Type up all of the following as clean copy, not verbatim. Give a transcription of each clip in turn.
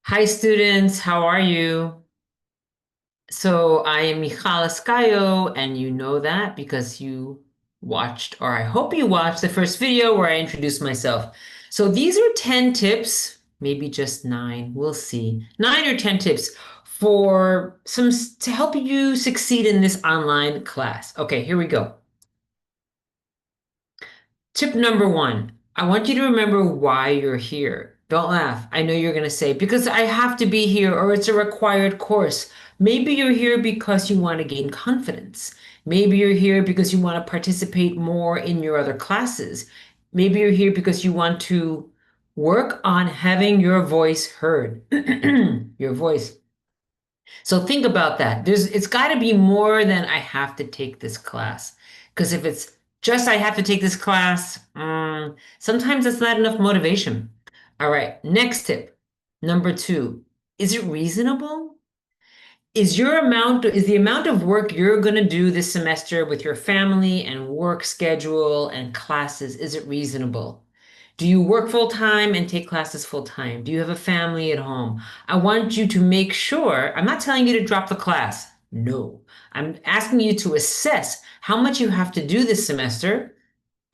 Hi, students. How are you? So I am Michal Escayo, and you know that because you watched, or I hope you watched the first video where I introduced myself. So these are 10 tips, maybe just nine, we'll see. 9 or 10 tips for to help you succeed in this online class. Okay, here we go. Tip number one, I want you to remember why you're here. Don't laugh. I know you're going to say, because I have to be here or it's a required course. Maybe you're here because you want to gain confidence. Maybe you're here because you want to participate more in your other classes. Maybe you're here because you want to work on having your voice heard. Your voice. So think about that. It's got to be more than I have to take this class. Because if it's just I have to take this class, sometimes that's not enough motivation. All right, next tip. Number two, is it reasonable? Is the amount of work you're going to do this semester with your family and work schedule and classes, is it reasonable? Do you work full time and take classes full time? Do you have a family at home? I want you to make sure, I'm not telling you to drop the class. No. I'm asking you to assess how much you have to do this semester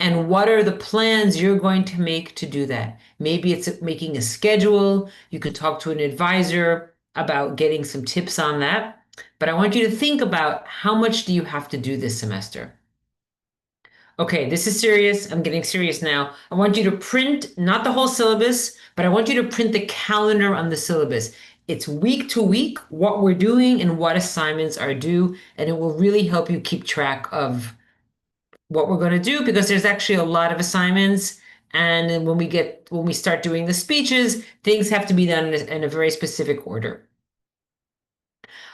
and what are the plans you're going to make to do that? Maybe it's making a schedule. You could talk to an advisor about getting some tips on that. But I want you to think about how much do you have to do this semester? Okay, this is serious. I'm getting serious now. I want you to print not the whole syllabus, but I want you to print the calendar on the syllabus. It's week to week what we're doing and what assignments are due, and it will really help you keep track of what we're going to do because there's actually a lot of assignments. And then when we start doing the speeches, things have to be done in a very specific order.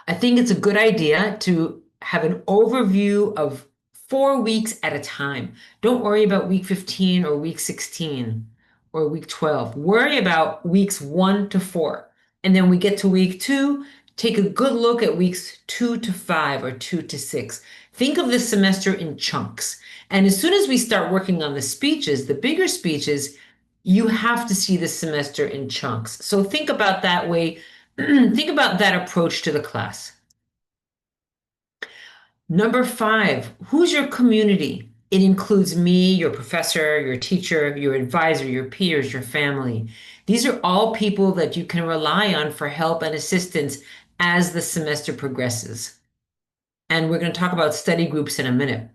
I think it's a good idea to have an overview of 4 weeks at a time. Don't worry about week 15 or week 16 or week 12. Worry about weeks 1 to 4. And then we get to week 2, take a good look at weeks 2 to 5 or 2 to 6. Think of the semester in chunks. And as soon as we start working on the speeches, the bigger speeches, you have to see the semester in chunks. So think about that way. Think about that approach to the class. Number five, who's your community? It includes me, your professor, your teacher, your advisor, your peers, your family. These are all people that you can rely on for help and assistance as the semester progresses. And we're going to talk about study groups in a minute.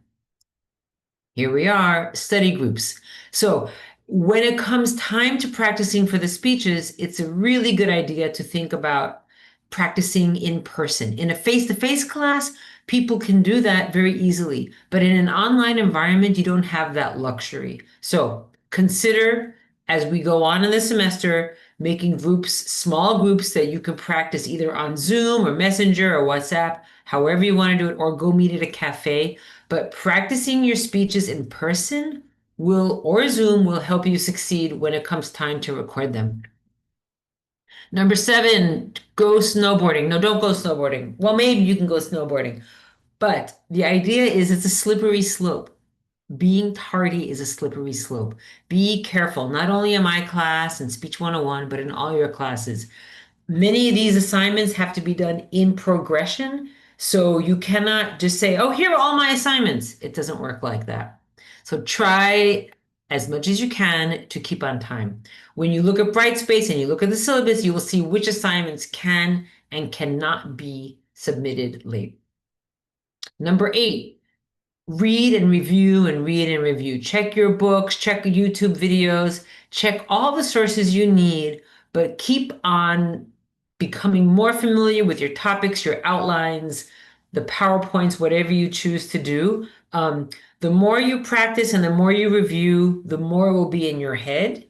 Here we are, study groups. So when it comes time to practicing for the speeches, it's a really good idea to think about practicing in person. In a face-to-face class, people can do that very easily, but in an online environment, you don't have that luxury. So consider as we go on in the semester, making groups, small groups that you can practice either on Zoom or Messenger or WhatsApp, however you want to do it, or go meet at a cafe. But practicing your speeches in person or Zoom will help you succeed when it comes time to record them. Number seven, go snowboarding. No, don't go snowboarding. Well, maybe you can go snowboarding, but the idea is it's a slippery slope. Being tardy is a slippery slope. Be careful, not only in my class and Speech 101, but in all your classes. Many of these assignments have to be done in progression. So you cannot just say, oh, here are all my assignments. It doesn't work like that. So try as much as you can to keep on time. When you look at Brightspace and you look at the syllabus, you will see which assignments can and cannot be submitted late. Number eight, read and review and read and review. Check your books, check YouTube videos, check all the sources you need, but keep on becoming more familiar with your topics, your outlines, the PowerPoints, whatever you choose to do. The more you practice and the more you review, the more it will be in your head.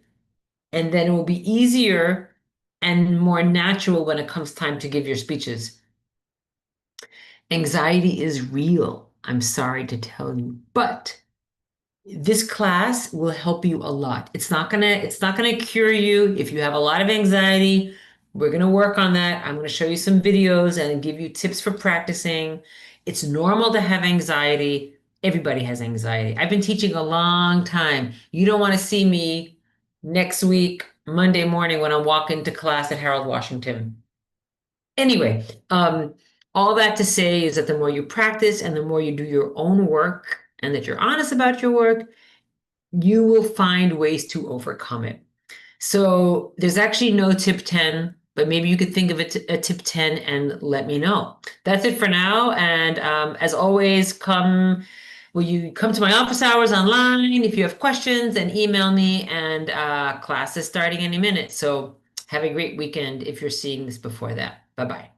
And then it will be easier and more natural when it comes time to give your speeches. Anxiety is real. I'm sorry to tell you, but this class will help you a lot. It's not gonna cure you if you have a lot of anxiety. We're gonna work on that. I'm gonna show you some videos and give you tips for practicing. It's normal to have anxiety. Everybody has anxiety. I've been teaching a long time. You don't want to see me next week Monday morning when I'm walking to class at Harold Washington. Anyway, all that to say is that the more you practice and the more you do your own work and that you're honest about your work, you will find ways to overcome it. So there's actually no tip 10, but maybe you could think of it a tip 10 and let me know. That's it for now. And as always, will you come to my office hours online? If you have questions, then email me, and class is starting any minute. So have a great weekend if you're seeing this before that. Bye-bye.